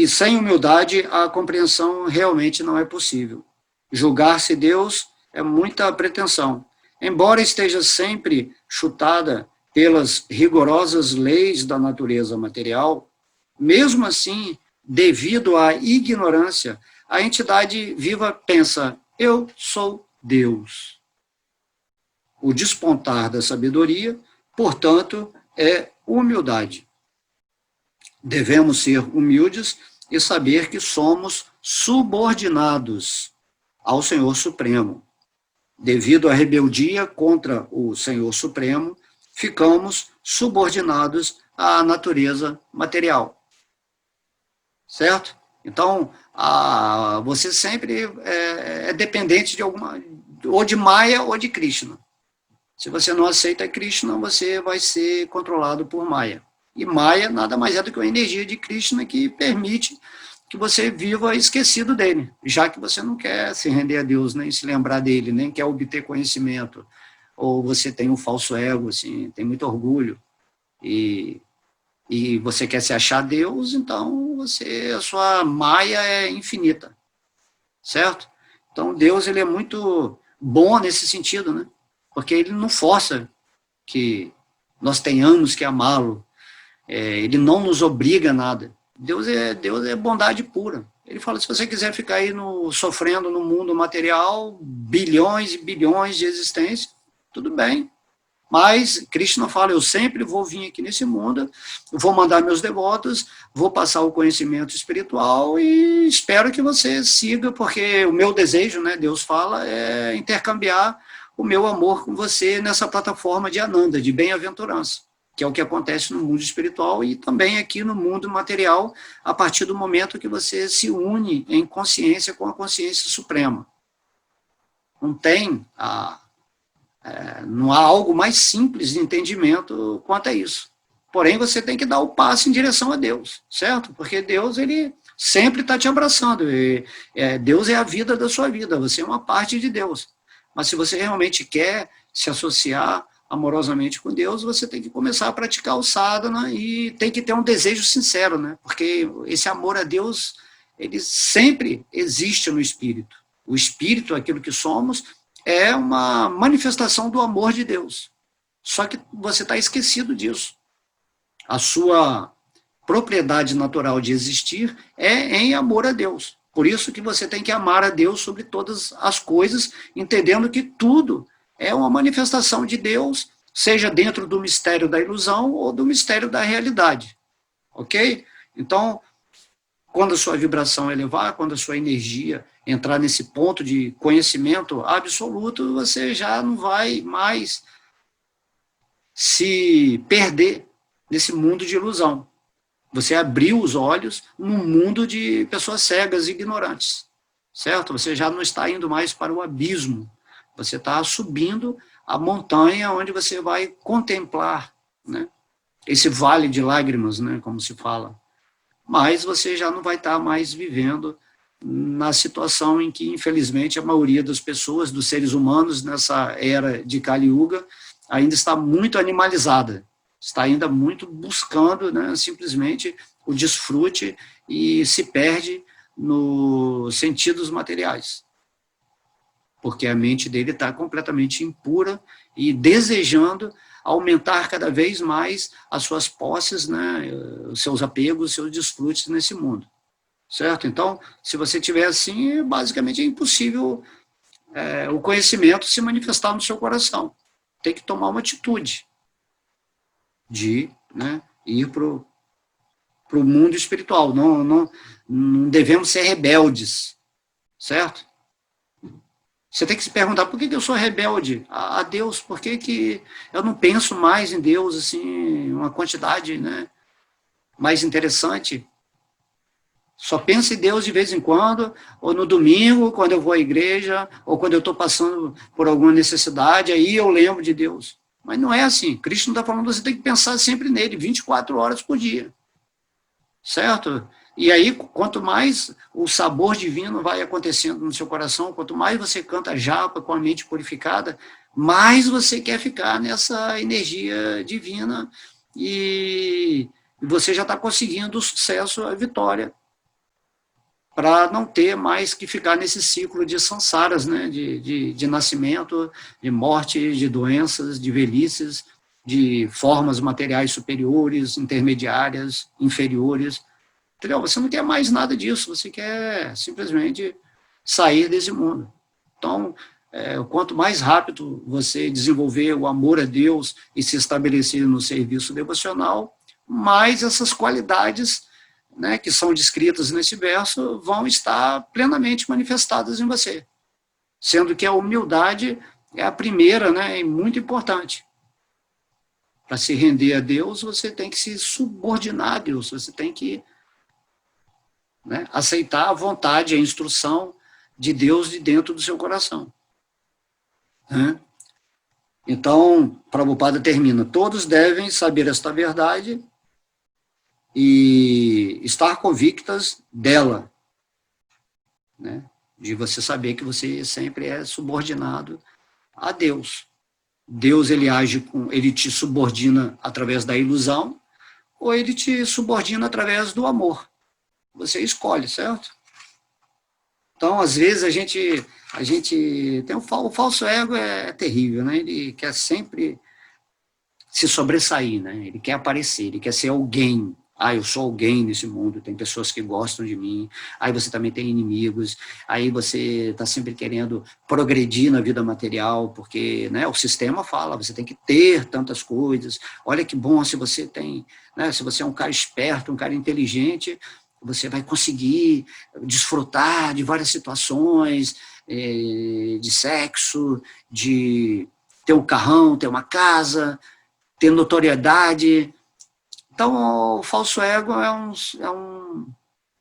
sem humildade a compreensão realmente não é possível. Julgar-se Deus é muita pretensão. Embora esteja sempre chutada pelas rigorosas leis da natureza material, mesmo assim, devido à ignorância, a entidade viva pensa, eu sou Deus. O despontar da sabedoria, portanto, é humildade. Devemos ser humildes e saber que somos subordinados ao Senhor Supremo. Devido à rebeldia contra o Senhor Supremo, ficamos subordinados à natureza material. Certo? Então, você sempre é dependente de ou de Maya ou de Krishna. Se você não aceita Krishna, você vai ser controlado por Maya. E Maya nada mais é do que uma energia de Krishna que permite que você viva esquecido dele, já que você não quer se render a Deus, nem se lembrar dele, nem quer obter conhecimento, ou você tem um falso ego, assim, tem muito orgulho, e você quer se achar Deus, então a sua Maya é infinita, certo? Então Deus ele é muito bom nesse sentido, né? Porque ele não força que nós tenhamos que amá-lo, ele não nos obriga a nada. Deus é bondade pura. Ele fala, se você quiser ficar aí sofrendo no mundo material, bilhões e bilhões de existências, tudo bem. Mas Krishna fala, eu sempre vou vir aqui nesse mundo, vou mandar meus devotos, vou passar o conhecimento espiritual e espero que você siga, porque o meu desejo, né, Deus fala, é intercambiar o meu amor com você nessa plataforma de Ananda, de bem-aventurança, que é o que acontece no mundo espiritual e também aqui no mundo material, a partir do momento que você se une em consciência com a consciência suprema. Não há algo mais simples de entendimento quanto a isso. Porém, você tem que dar o passo em direção a Deus, certo? Porque Deus, ele sempre está te abraçando. Deus é a vida da sua vida, você é uma parte de Deus. Mas se você realmente quer se associar amorosamente com Deus, você tem que começar a praticar o sadhana e tem que ter um desejo sincero, né? Porque esse amor a Deus, ele sempre existe no espírito. O espírito, aquilo que somos, é uma manifestação do amor de Deus. Só que você está esquecido disso. A sua propriedade natural de existir é em amor a Deus. Por isso que você tem que amar a Deus sobre todas as coisas, entendendo que tudo é uma manifestação de Deus seja dentro do mistério da ilusão ou do mistério da realidade, ok? Então, quando a sua vibração elevar, quando a sua energia entrar nesse ponto de conhecimento absoluto, você já não vai mais se perder nesse mundo de ilusão. Você abriu os olhos num mundo de pessoas cegas e ignorantes, certo? Você já não está indo mais para o abismo, você está subindo a montanha onde você vai contemplar, né, esse vale de lágrimas, né, como se fala. Mas você já não vai estar mais vivendo na situação em que, infelizmente, a maioria das pessoas, dos seres humanos, nessa era de Kali Yuga, ainda está muito animalizada, está ainda muito buscando, né, simplesmente o desfrute e se perde nos sentidos materiais, porque a mente dele está completamente impura e desejando aumentar cada vez mais as suas posses, né, os seus apegos, os seus desfrutes nesse mundo, certo? Então, se você tiver assim, basicamente é impossível o conhecimento se manifestar no seu coração. Tem que tomar uma atitude de, né, ir para o mundo espiritual. Não devemos ser rebeldes, certo? Você tem que se perguntar, por que eu sou rebelde a Deus? Por que eu não penso mais em Deus, assim, uma quantidade, né, mais interessante? Só penso em Deus de vez em quando, ou no domingo, quando eu vou à igreja, ou quando eu estou passando por alguma necessidade, aí eu lembro de Deus. Mas não é assim. Cristo não está falando, você tem que pensar sempre nele, 24 horas por dia. Certo? E aí, quanto mais o sabor divino vai acontecendo no seu coração, quanto mais você canta japa com a mente purificada, mais você quer ficar nessa energia divina e você já está conseguindo o sucesso, a vitória, para não ter mais que ficar nesse ciclo de sansaras, né? de nascimento, de morte, de doenças, de velhices, de formas materiais superiores, intermediárias, inferiores. Entendeu? Você não quer mais nada disso, você quer simplesmente sair desse mundo. Então, quanto mais rápido você desenvolver o amor a Deus e se estabelecer no serviço devocional, mais essas qualidades, né, que são descritas nesse verso, vão estar plenamente manifestadas em você. Sendo que a humildade é a primeira, né, e muito importante. Para se render a Deus, você tem que se subordinar a Deus, você tem que, né, aceitar a vontade, a instrução de Deus de dentro do seu coração. Né? Então, Prabhupada termina, todos devem saber esta verdade e estar convictas dela, né? De você saber que você sempre é subordinado a Deus. Deus, ele te subordina através da ilusão, ou ele te subordina através do amor. Você escolhe, certo? Então, às vezes, a gente tem o falso ego é terrível, né? Ele quer sempre se sobressair, né? Ele quer aparecer, ele quer ser alguém. Ah, eu sou alguém nesse mundo, tem pessoas que gostam de mim, aí você também tem inimigos, aí você está sempre querendo progredir na vida material, porque, né, o sistema fala, você tem que ter tantas coisas, olha que bom se você tem, né, se você é um cara esperto, um cara inteligente, você vai conseguir desfrutar de várias situações, de sexo, de ter um carrão, ter uma casa, ter notoriedade. Então, o falso ego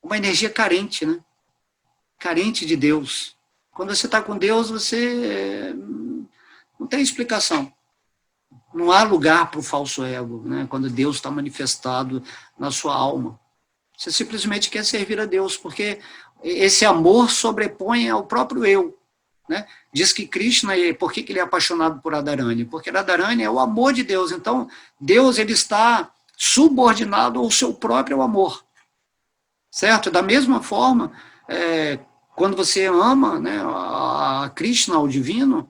uma energia carente, né? Carente de Deus. Quando você está com Deus, você não tem explicação. Não há lugar para o falso ego, né? Quando Deus está manifestado na sua alma. Você simplesmente quer servir a Deus, porque esse amor sobrepõe ao próprio eu. Né? Diz que Krishna, por que ele é apaixonado por Radharani? Porque Radharani é o amor de Deus. Então, Deus ele está subordinado ao seu próprio amor. Certo? Da mesma forma, quando você ama, né, a Krishna, ao divino,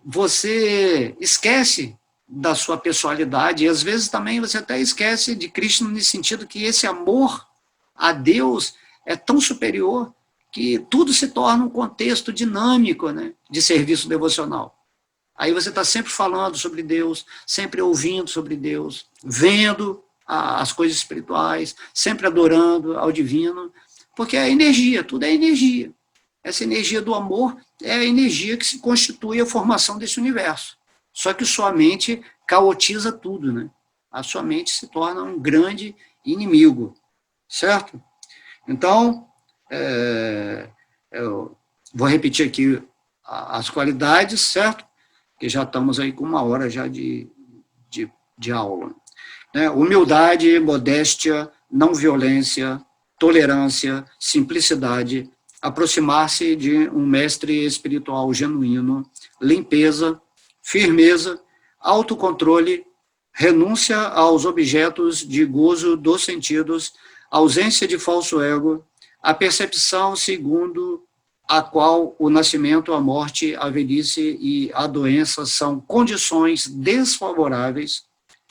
você esquece da sua pessoalidade, e às vezes também você até esquece de Krishna, no sentido que esse amor a Deus é tão superior que tudo se torna um contexto dinâmico, né, de serviço devocional. Aí você está sempre falando sobre Deus, sempre ouvindo sobre Deus, vendo as coisas espirituais, sempre adorando ao divino, porque é energia, tudo é energia. Essa energia do amor é a energia que se constitui a formação desse universo. Só que sua mente caotiza tudo, né? A sua mente se torna um grande inimigo, certo? Então, eu vou repetir aqui as qualidades, certo? Que já estamos aí com 1 hora já de aula. Né? Humildade, modéstia, não violência, tolerância, simplicidade, aproximar-se de um mestre espiritual genuíno, limpeza, firmeza, autocontrole, renúncia aos objetos de gozo dos sentidos, ausência de falso ego, a percepção segundo a qual o nascimento, a morte, a velhice e a doença são condições desfavoráveis,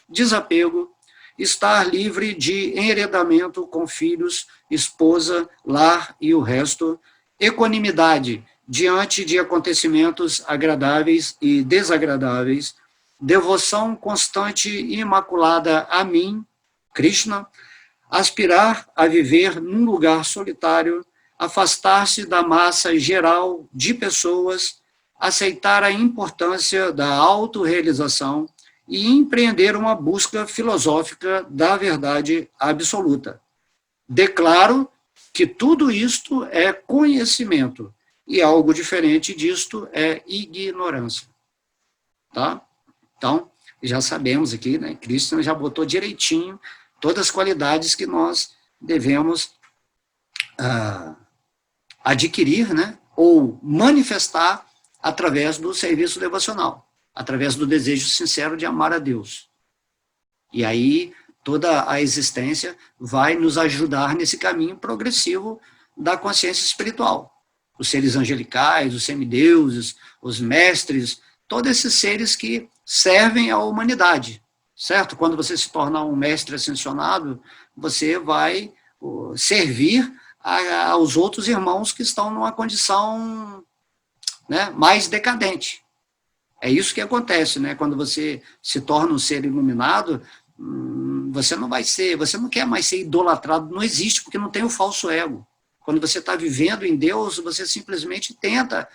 desapego, estar livre de enredamento com filhos, esposa, lar e o resto, equanimidade diante de acontecimentos agradáveis e desagradáveis, devoção constante e imaculada a mim, Krishna, aspirar a viver num lugar solitário, afastar-se da massa geral de pessoas, aceitar a importância da autorrealização e empreender uma busca filosófica da verdade absoluta. Declaro que tudo isto é conhecimento e algo diferente disto é ignorância. Tá? Então, já sabemos aqui, né? Cristo já botou direitinho todas as qualidades que nós devemos adquirir, né? Ou manifestar através do serviço devocional, através do desejo sincero de amar a Deus. E aí, toda a existência vai nos ajudar nesse caminho progressivo da consciência espiritual. Os seres angelicais, os semideuses, os mestres, todos esses seres que servem à humanidade, certo? Quando você se tornar um mestre ascensionado, você vai servir aos outros irmãos que estão numa condição, né, mais decadente. É isso que acontece, né? Quando você se torna um ser iluminado, você não quer mais ser idolatrado, não existe, porque não tem o falso ego. Quando você está vivendo em Deus, você simplesmente tenta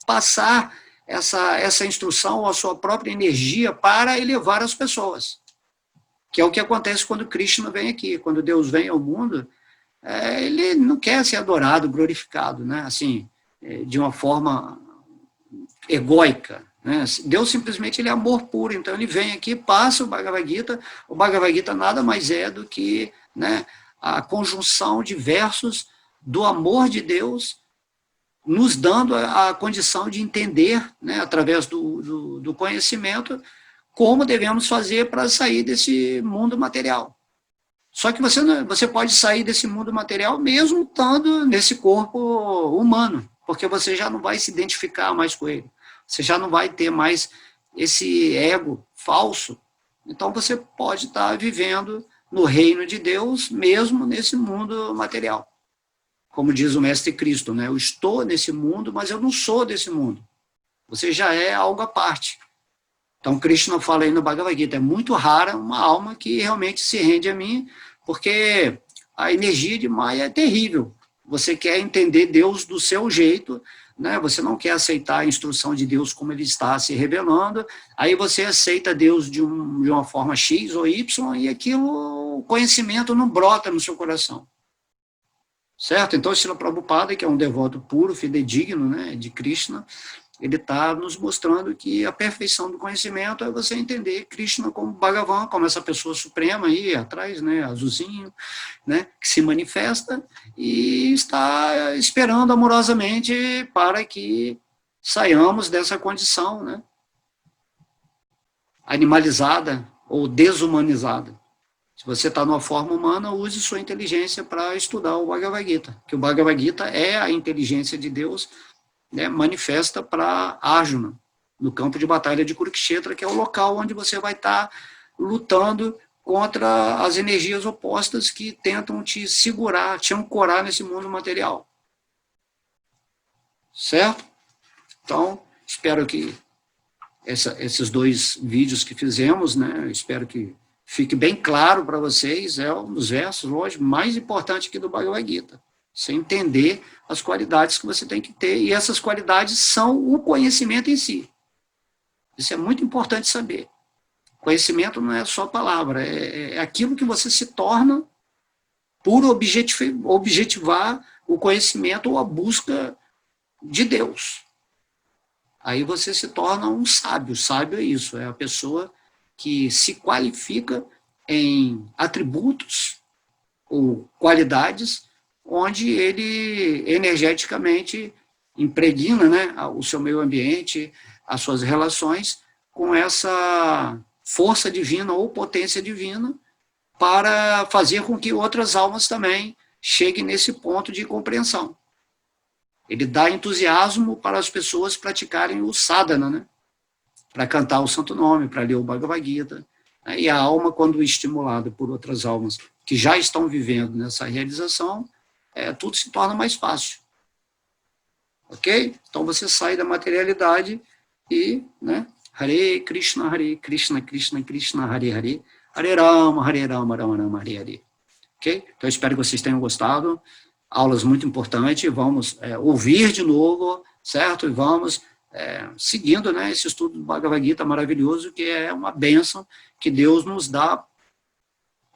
passar essa instrução, a sua própria energia para elevar as pessoas. Que é o que acontece quando Krishna vem aqui. Quando Deus vem ao mundo, ele não quer ser adorado, glorificado, né? Assim, de uma forma egóica. Né? Deus simplesmente ele é amor puro, então ele vem aqui, passa o Bhagavad Gita nada mais é do que, né, a conjunção de versos do amor de Deus, nos dando a condição de entender, né, através do conhecimento, como devemos fazer para sair desse mundo material. Só que você pode sair desse mundo material mesmo estando nesse corpo humano, porque você já não vai se identificar mais com ele. Você já não vai ter mais esse ego falso. Então você pode estar vivendo no reino de Deus, mesmo nesse mundo material. Como diz o Mestre Cristo, né? Eu estou nesse mundo, mas eu não sou desse mundo. Você já é algo à parte. Então Krishna fala aí no Bhagavad Gita, é muito rara uma alma que realmente se rende a mim, porque a energia de Maya é terrível. Você quer entender Deus do seu jeito, né? Você não quer aceitar a instrução de Deus como ele está se revelando, aí você aceita Deus de uma forma X ou Y, e aquilo, o conhecimento não brota no seu coração. Certo? Então, Srila Prabhupada, que é um devoto puro, fidedigno, né, de Krishna, ele está nos mostrando que a perfeição do conhecimento é você entender Krishna como Bhagavan, como essa pessoa suprema aí atrás, né, azulzinho, né, que se manifesta e está esperando amorosamente para que saiamos dessa condição, né, animalizada ou desumanizada. Se você está numa forma humana, use sua inteligência para estudar o Bhagavad Gita, que o Bhagavad Gita é a inteligência de Deus, né, manifesta para Arjuna, no campo de batalha de Kurukshetra, que é o local onde você vai estar lutando contra as energias opostas que tentam te segurar, te ancorar nesse mundo material. Certo? Então, espero que esses 2 vídeos que fizemos, né? Eu espero que fique bem claro para vocês, é um dos versos, lógico, mais importantes aqui do Bhagavad Gita. Você entender as qualidades que você tem que ter, e essas qualidades são o conhecimento em si. Isso é muito importante saber. Conhecimento não é só palavra, é aquilo que você se torna por objetivar o conhecimento ou a busca de Deus. Aí você se torna um sábio. Sábio é isso, é a pessoa que se qualifica em atributos ou qualidades onde ele energeticamente impregna, né, o seu meio ambiente, as suas relações, com essa força divina ou potência divina para fazer com que outras almas também cheguem nesse ponto de compreensão. Ele dá entusiasmo para as pessoas praticarem o sadhana, né? Para cantar o santo nome, para ler o Bhagavad Gita. E a alma, quando estimulada por outras almas que já estão vivendo nessa realização, tudo se torna mais fácil. Ok? Então você sai da materialidade e, né, Hare Krishna, Krishna Krishna, Hare Hare, Hare Rama, Rama Rama, Hare Hare. Ok? Então eu espero que vocês tenham gostado. Aulas muito importantes, vamos ouvir de novo, certo? E vamos seguindo, né, esse estudo do Bhagavad Gita maravilhoso, que é uma bênção que Deus nos dá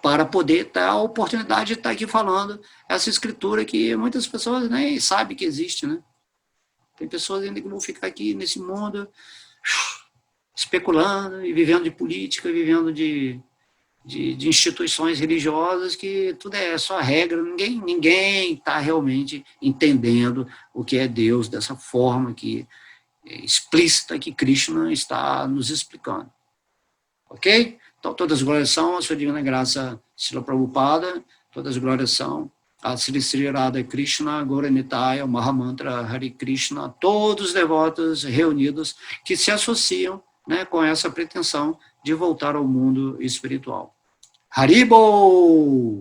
para poder ter a oportunidade de estar aqui falando essa escritura que muitas pessoas nem sabem que existe, né? Tem pessoas ainda que vão ficar aqui nesse mundo especulando e vivendo de política, vivendo de instituições religiosas, que tudo é só regra, ninguém está realmente entendendo o que é Deus dessa forma que explícita que Krishna está nos explicando. Ok? Então, todas as glórias são a sua divina graça, Srila Prabhupada, todas as glórias são a Sri Sri Radha Krishna, Gaura Nitaya, Mahamantra, Hare Krishna, todos os devotos reunidos que se associam, né, com essa pretensão de voltar ao mundo espiritual. Haribo!